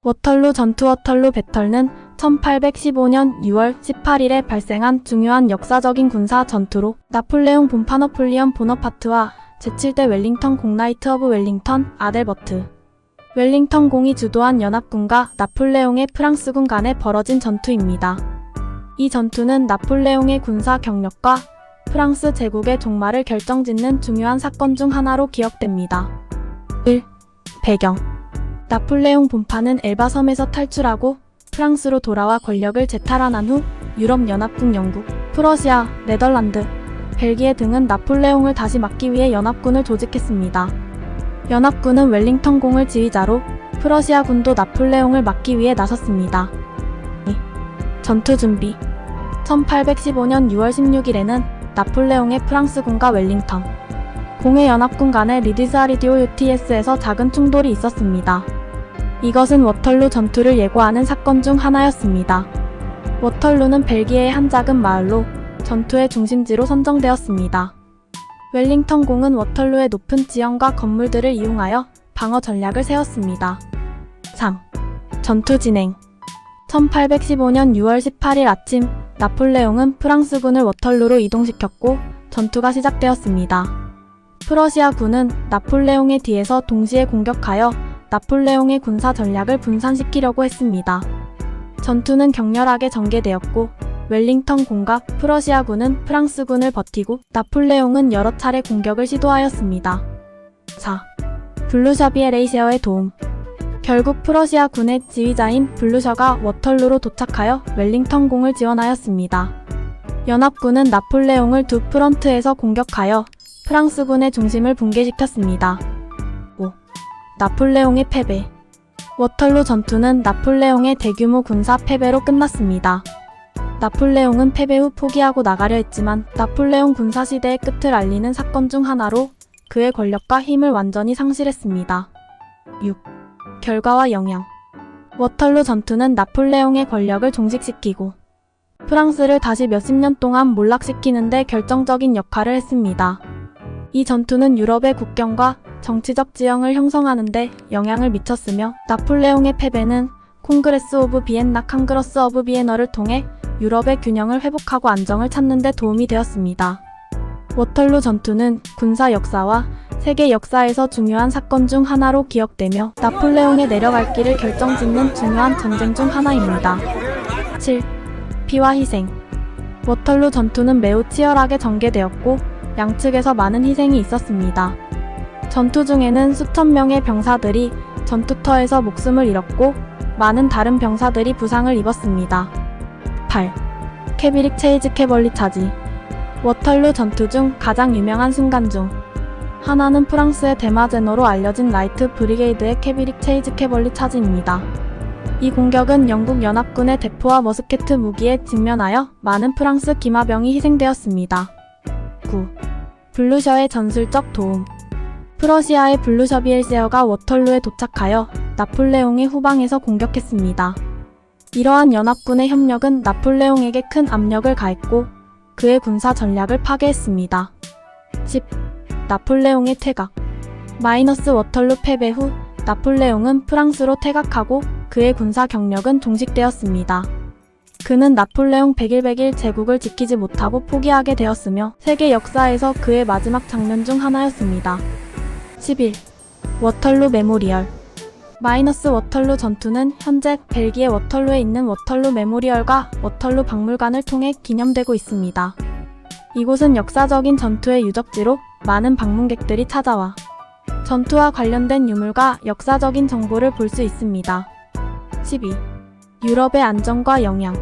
워털루 전투. 워털루 배틀은 1815년 6월 18일에 발생한 중요한 역사적인 군사 전투로 나폴레옹 본파너폴리언 보너파트와 제7대 웰링턴 공 나이트 오브 웰링턴 아델버트 웰링턴 공이 주도한 연합군과 나폴레옹의 프랑스군 간에 벌어진 전투입니다. 이 전투는 나폴레옹의 군사 경력과 프랑스 제국의 종말을 결정짓는 중요한 사건 중 하나로 기억됩니다. 1. 배경 나폴레옹 본파는 엘바 섬에서 탈출하고 프랑스로 돌아와 권력을 재탈환한 후 유럽연합국 영국, 프러시아, 네덜란드, 벨기에 등은 나폴레옹을 다시 막기 위해 연합군을 조직했습니다. 연합군은 웰링턴 공을 지휘자로 프러시아군도 나폴레옹을 막기 위해 나섰습니다. 2. 전투 준비 1815년 6월 16일에는 나폴레옹의 프랑스군과 웰링턴 공의 연합군 간의 리디스아리디오 UTS에서 작은 충돌이 있었습니다. 이것은 워털루 전투를 예고하는 사건 중 하나였습니다. 워털루는 벨기에의 한 작은 마을로 전투의 중심지로 선정되었습니다. 웰링턴 공은 워털루의 높은 지형과 건물들을 이용하여 방어 전략을 세웠습니다. 3. 전투 진행 1815년 6월 18일 아침 나폴레옹은 프랑스군을 워털루로 이동시켰고 전투가 시작되었습니다. 프러시아군은 나폴레옹의 뒤에서 동시에 공격하여 나폴레옹의 군사 전략을 분산시키려고 했습니다. 전투는 격렬하게 전개되었고 웰링턴 군과 프러시아군은 프랑스군을 버티고 나폴레옹은 여러 차례 공격을 시도하였습니다. 4. 블루샤비에 레이셰어의 도움 결국 프러시아군의 지휘자인 블루셔가 워털루로 도착하여 웰링턴 공을 지원하였습니다. 연합군은 나폴레옹을 두 프런트에서 공격하여 프랑스군의 중심을 붕괴시켰습니다. 5. 나폴레옹의 패배 워털루 전투는 나폴레옹의 대규모 군사 패배로 끝났습니다. 나폴레옹은 패배 후 포기하고 나가려 했지만 나폴레옹 군사시대의 끝을 알리는 사건 중 하나로 그의 권력과 힘을 완전히 상실했습니다. 6. 결과와 영향 워털루 전투는 나폴레옹의 권력을 종식시키고 프랑스를 다시 몇십 년 동안 몰락시키는 데 결정적인 역할을 했습니다. 이 전투는 유럽의 국경과 정치적 지형을 형성하는 데 영향을 미쳤으며 나폴레옹의 패배는 콩그레스 오브 비엔나 캉그러스 오브 비에너를 통해 유럽의 균형을 회복하고 안정을 찾는 데 도움이 되었습니다. 워털루 전투는 군사 역사와 세계 역사에서 중요한 사건 중 하나로 기억되며 나폴레옹의 내려갈 길을 결정짓는 중요한 전쟁 중 하나입니다. 7. 피와 희생 워털루 전투는 매우 치열하게 전개되었고 양측에서 많은 희생이 있었습니다. 전투 중에는 수천 명의 병사들이 전투터에서 목숨을 잃었고 많은 다른 병사들이 부상을 입었습니다. 8. 캐비릭 체이즈 캐벌리 차지 워털루 전투 중 가장 유명한 순간 중 하나는 프랑스의 대마제너로 알려진 라이트 브리게이드의 캐비릭 체이즈 캐벌리 차지입니다. 이 공격은 영국 연합군의 대포와 머스케트 무기에 직면하여 많은 프랑스 기마병이 희생되었습니다. 9. 블루셔의 전술적 도움 프러시아의 블루셔비엘세어가 워털루에 도착하여 나폴레옹의 후방에서 공격했습니다. 이러한 연합군의 협력은 나폴레옹에게 큰 압력을 가했고 그의 군사 전략을 파괴했습니다. 10. 나폴레옹의 퇴각 워털루 패배 후 나폴레옹은 프랑스로 퇴각하고 그의 군사 경력은 종식되었습니다. 그는 나폴레옹 100일 제국을 지키지 못하고 포기하게 되었으며 세계 역사에서 그의 마지막 장면 중 하나였습니다. 11. 워털루 메모리얼 워털루 전투는 현재 벨기에 워털루에 있는 워털루 메모리얼과 워털루 박물관을 통해 기념되고 있습니다. 이곳은 역사적인 전투의 유적지로 많은 방문객들이 찾아와 전투와 관련된 유물과 역사적인 정보를 볼 수 있습니다. 12. 유럽의 안정과 영향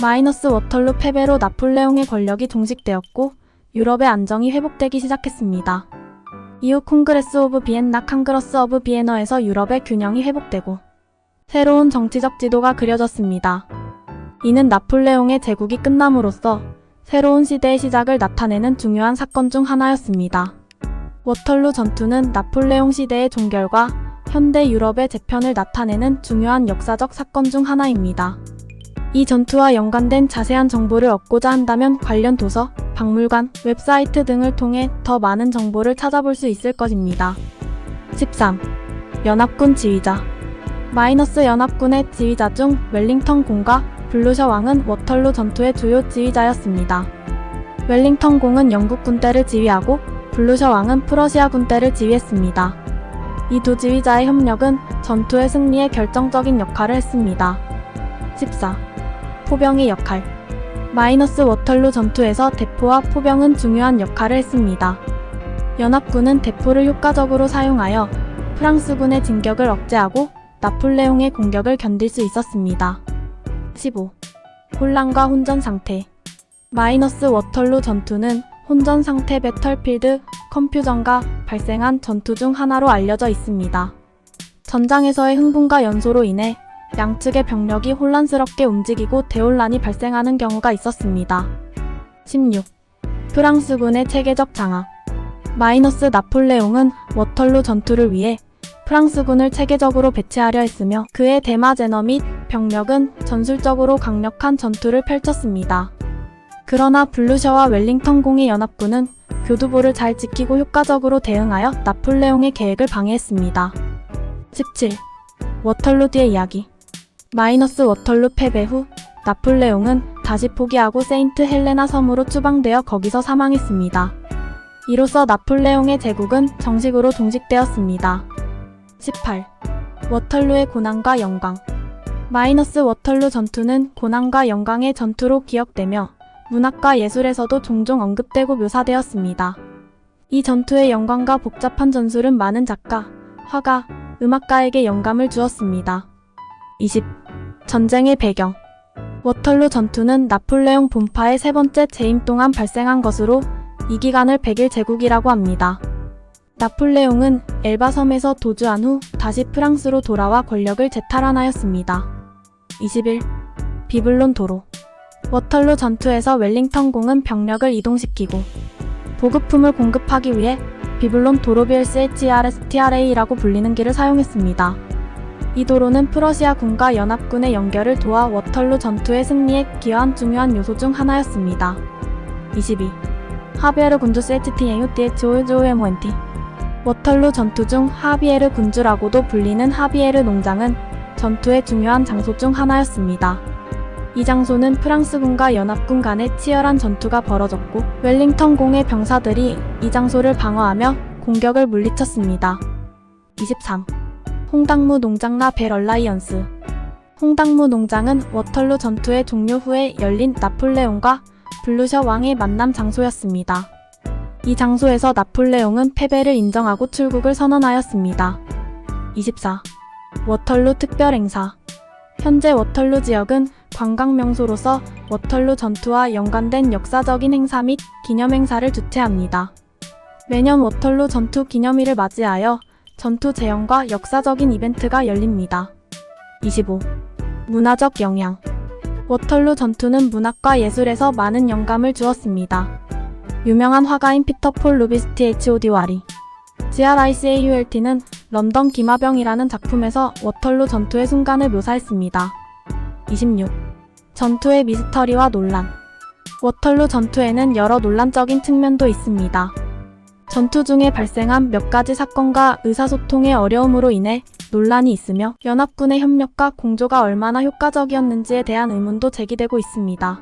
워털루 패배로 나폴레옹의 권력이 종식되었고 유럽의 안정이 회복되기 시작했습니다. 이후 콩그레스 오브 비엔나 캉그러스 오브 비에너에서 유럽의 균형이 회복되고 새로운 정치적 지도가 그려졌습니다. 이는 나폴레옹의 제국이 끝남으로써 새로운 시대의 시작을 나타내는 중요한 사건 중 하나였습니다. 워털루 전투는 나폴레옹 시대의 종결과 현대 유럽의 재편을 나타내는 중요한 역사적 사건 중 하나입니다. 이 전투와 연관된 자세한 정보를 얻고자 한다면 관련 도서, 박물관, 웹사이트 등을 통해 더 많은 정보를 찾아볼 수 있을 것입니다. 13. 연합군 지휘자 마이너스 연합군의 지휘자 중 웰링턴 공과 블루셔 왕은 워털루 전투의 주요 지휘자였습니다. 웰링턴 공은 영국 군대를 지휘하고 블루셔 왕은 프러시아 군대를 지휘했습니다. 이 두 지휘자의 협력은 전투의 승리에 결정적인 역할을 했습니다. 14. 포병의 역할. 마이너스 워털루 전투에서 대포와 포병은 중요한 역할을 했습니다. 연합군은 대포를 효과적으로 사용하여 프랑스군의 진격을 억제하고 나폴레옹의 공격을 견딜 수 있었습니다. 15. 혼란과 혼전 상태. 마이너스 워털루 전투는 혼전 상태 배털필드 컨퓨전과 발생한 전투 중 하나로 알려져 있습니다. 전장에서의 흥분과 연소로 인해 양측의 병력이 혼란스럽게 움직이고 대혼란이 발생하는 경우가 있었습니다. 16. 프랑스군의 체계적 장악. 마이너스 나폴레옹은 워털루 전투를 위해 프랑스군을 체계적으로 배치하려 했으며 그의 대마제너 및 병력은 전술적으로 강력한 전투를 펼쳤습니다. 그러나 블루셔와 웰링턴 공의 연합군은 교두보를 잘 지키고 효과적으로 대응하여 나폴레옹의 계획을 방해했습니다. 17. 워털루 뒤의 이야기. 마이너스 워털루 패배 후 나폴레옹은 다시 포기하고 세인트 헬레나 섬으로 추방되어 거기서 사망했습니다. 이로써 나폴레옹의 제국은 정식으로 종식되었습니다. 18. 워털루의 고난과 영광. 마이너스 워털루 전투는 고난과 영광의 전투로 기억되며 문학과 예술에서도 종종 언급되고 묘사되었습니다. 이 전투의 영광과 복잡한 전술은 많은 작가, 화가, 음악가에게 영감을 주었습니다. 20. 전쟁의 배경. 워털루 전투는 나폴레옹 분파의 세 번째 재임 동안 발생한 것으로 이 기간을 백일 제국이라고 합니다. 나폴레옹은 엘바 섬에서 도주한 후 다시 프랑스로 돌아와 권력을 재탈환하였습니다. 21. 비블론 도로. 워털루 전투에서 웰링턴 공은 병력을 이동시키고 보급품을 공급하기 위해 비블론 도로비엘스의 CRSTRA라고 불리는 길을 사용했습니다. 이 도로는 프러시아 군과 연합군의 연결을 도와 워털루 전투의 승리에 기여한 중요한 요소 중 하나였습니다. 22. 하비에르 군주 CHTAUDHOJOMONT. 워털루 전투 중 하비에르 군주라고도 불리는 하비에르 농장은 전투의 중요한 장소 중 하나였습니다. 이 장소는 프랑스군과 연합군 간의 치열한 전투가 벌어졌고 웰링턴 공의 병사들이 이 장소를 방어하며 공격을 물리쳤습니다. 23. 홍당무 농장 라벨 얼라이언스. 홍당무 농장은 워털루 전투의 종료 후에 열린 나폴레옹과 블루셔 왕의 만남 장소였습니다. 이 장소에서 나폴레옹은 패배를 인정하고 출국을 선언하였습니다. 24. 워털루 특별행사. 현재 워털루 지역은 관광명소로서 워털루 전투와 연관된 역사적인 행사 및 기념행사를 주최합니다. 매년 워털루 전투 기념일을 맞이하여 전투 재현과 역사적인 이벤트가 열립니다. 25. 문화적 영향. 워털루 전투는 문학과 예술에서 많은 영감을 주었습니다. 유명한 화가인 피터 폴 루비스티 HOD와리 GRICAULT는 런던 기마병이라는 작품에서 워털루 전투의 순간을 묘사했습니다. 26. 전투의 미스터리와 논란. 워털루 전투에는 여러 논란적인 측면도 있습니다. 전투 중에 발생한 몇 가지 사건과 의사소통의 어려움으로 인해 논란이 있으며 연합군의 협력과 공조가 얼마나 효과적이었는지에 대한 의문도 제기되고 있습니다.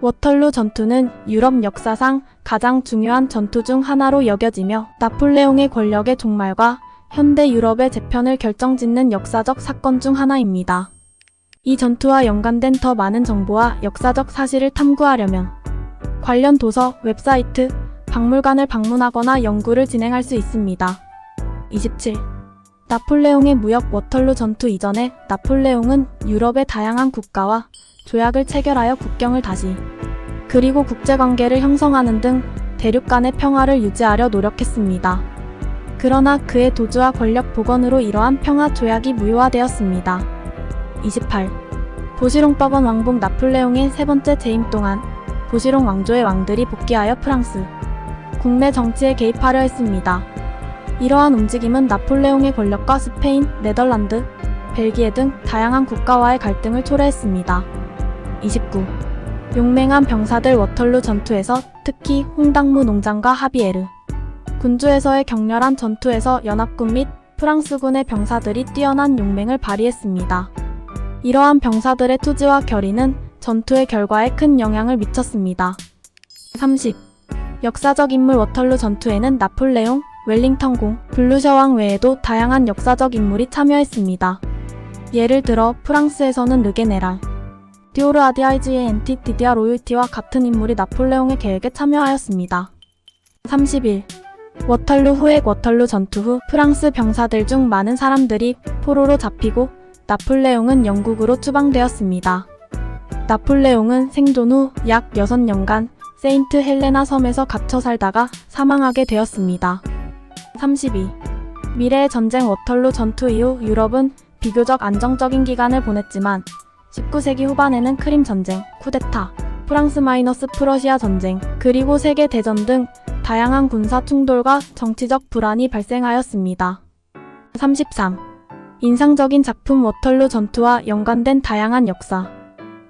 워털루 전투는 유럽 역사상 가장 중요한 전투 중 하나로 여겨지며 나폴레옹의 권력의 종말과 현대 유럽의 재편을 결정짓는 역사적 사건 중 하나입니다. 이 전투와 연관된 더 많은 정보와 역사적 사실을 탐구하려면 관련 도서, 웹사이트, 박물관을 방문하거나 연구를 진행할 수 있습니다. 27. 나폴레옹의 무역. 워털루 전투 이전에 나폴레옹은 유럽의 다양한 국가와 조약을 체결하여 국경을 다시 그리고 국제관계를 형성하는 등 대륙 간의 평화를 유지하려 노력했습니다. 그러나 그의 도주와 권력 복원으로 이러한 평화 조약이 무효화되었습니다. 28. 보시롱법원 왕복. 나폴레옹의 세 번째 재임 동안 보시롱 왕조의 왕들이 복귀하여 프랑스 국내 정치에 개입하려 했습니다. 이러한 움직임은 나폴레옹의 권력과 스페인, 네덜란드, 벨기에 등 다양한 국가와의 갈등을 초래했습니다. 29. 용맹한 병사들. 워털루 전투에서 특히 홍당무 농장과 하비에르 군주에서의 격렬한 전투에서 연합군 및 프랑스군의 병사들이 뛰어난 용맹을 발휘했습니다. 이러한 병사들의 투지와 결의는 전투의 결과에 큰 영향을 미쳤습니다. 30. 역사적 인물 워털루 전투에는 나폴레옹, 웰링턴 공, 블루셔왕 외에도 다양한 역사적 인물이 참여했습니다. 예를 들어 프랑스에서는 르게네랄, 디오르아디아이즈의 엔티티디아 로율티와 같은 인물이 나폴레옹의 계획에 참여하였습니다. 31. 워털루 후액 워털루 전투 후 프랑스 병사들 중 많은 사람들이 포로로 잡히고 나폴레옹은 영국으로 추방되었습니다. 나폴레옹은 생존 후 약 6년간 세인트 헬레나 섬에서 갇혀 살다가 사망하게 되었습니다. 32. 미래의 전쟁 워털루 전투 이후 유럽은 비교적 안정적인 기간을 보냈지만 19세기 후반에는 크림 전쟁, 쿠데타, 프랑스-프러시아 전쟁, 그리고 세계대전 등 다양한 군사 충돌과 정치적 불안이 발생하였습니다. 33. 인상적인 작품 워털루 전투와 연관된 다양한 역사.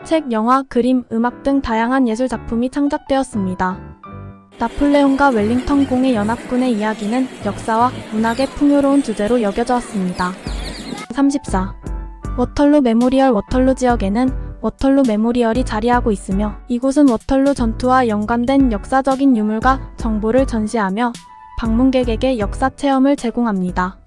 책, 영화, 그림, 음악 등 다양한 예술 작품이 창작되었습니다. 나폴레옹과 웰링턴 공의 연합군의 이야기는 역사와 문학의 풍요로운 주제로 여겨져 왔습니다. 34. 워털루 메모리얼 워털루 지역에는 워털루 메모리얼이 자리하고 있으며 이곳은 워털루 전투와 연관된 역사적인 유물과 정보를 전시하며 방문객에게 역사 체험을 제공합니다.